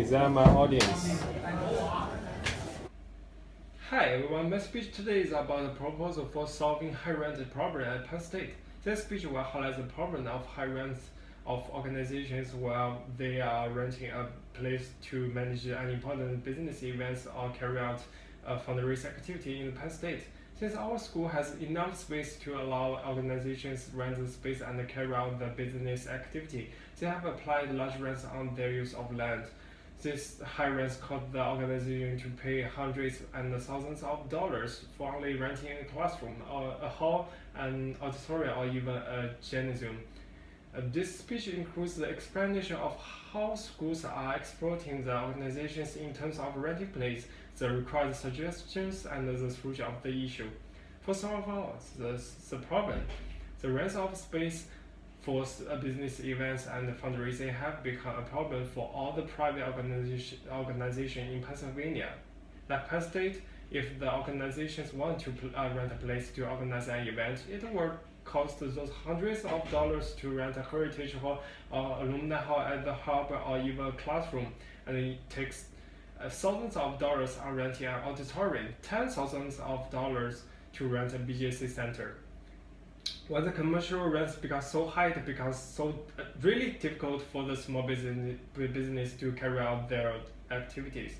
present my audience. Hi everyone, my speech today is about a proposal for solving high rent problem at Penn State. This speech will highlight the problem of high rents of organizations while they are renting a place to manage an important business events or carry out a fundraising activity in Penn State. Since our school has enough space to allow organizations rent the space and carry out the business activity, they have applied large rents on their use of land. These high rents cause the organization to pay hundreds and thousands of dollars for only renting a classroom, or a hall, an auditorium, or even a gymnasium. This speech includes the explanation of how schools are exploiting the organizations in terms of renting place, the required suggestions, and the solution of the issue. First of all, the problem. The rents of space for business events and fundraising have become a problem for all the private organizations in Pennsylvania. Like Penn State, if the organizations want to rent a place to organize an event, it will cost those hundreds of dollars to rent a heritage hall or alumni hall at the hub or even a classroom, and it takes thousands of dollars on renting an auditorium, $10,000s of dollars to rent a BJC center. When the commercial rents become so high, it becomes so really difficult for the small business to carry out their activities.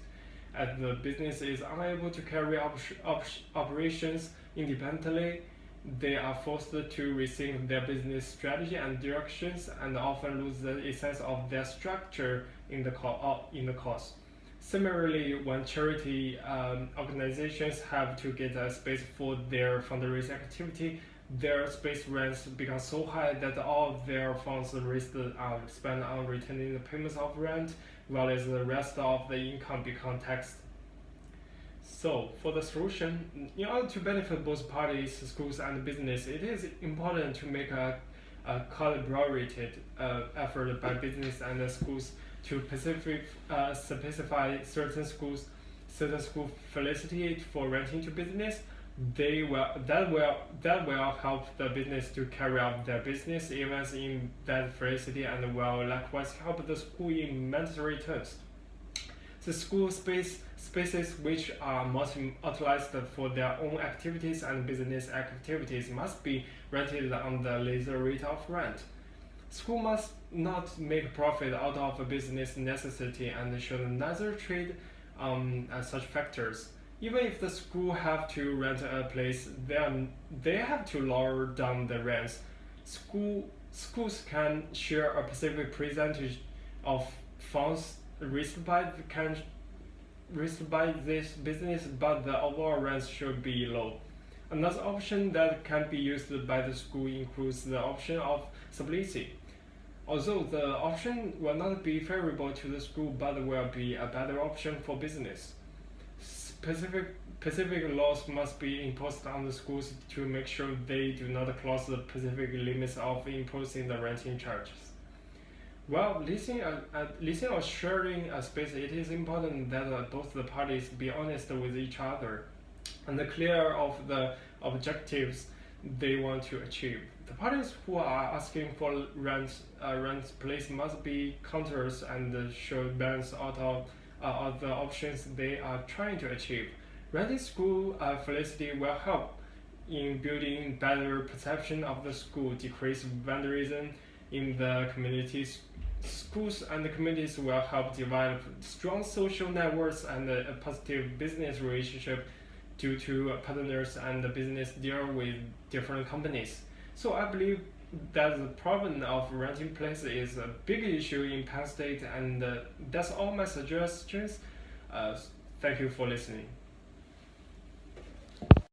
As the business is unable to carry operations independently, they are forced to rethink their business strategy and directions, and often lose the essence of their structure in the course. Similarly, when charity organizations have to get a space for their fundraising activity, their space rents become so high that all their funds spent on retaining the payments of rent, while the rest of the income become taxed. So, for the solution, in order to benefit both parties, schools and business, it is important to make a collaborated effort by business and schools to specify certain school facilitate for renting to business. That will help the business to carry out their business events in that facility, and will likewise help the school in monetary terms. The school spaces which are most utilized for their own activities and business activities must be rented on the lesser rate of rent. School must not make profit out of a business necessity and should neither trade such factors. Even if the school have to rent a place, they have to lower down the rents. Schools can share a specific percentage of funds raised by this business, but the overall rents should be low. Another option that can be used by the school includes the option of subleasing. Although the option will not be favorable to the school, but will be a better option for business. Specific laws must be imposed on the schools to make sure they do not cross the specific limits of imposing the renting charges. While leasing or sharing a space, it is important that both the parties be honest with each other and clear of the objectives they want to achieve. The parties who are asking for rent place must be counters and should balance out of the options they are trying to achieve. Renting school facility will help in building better perception of the school, decrease vandalism in the communities. Schools and communities will help develop strong social networks and a positive business relationship due to partners and the business deal with different companies. So I believe that the problem of renting place is a big issue in Penn State, and that's all my suggestions. Thank you for listening.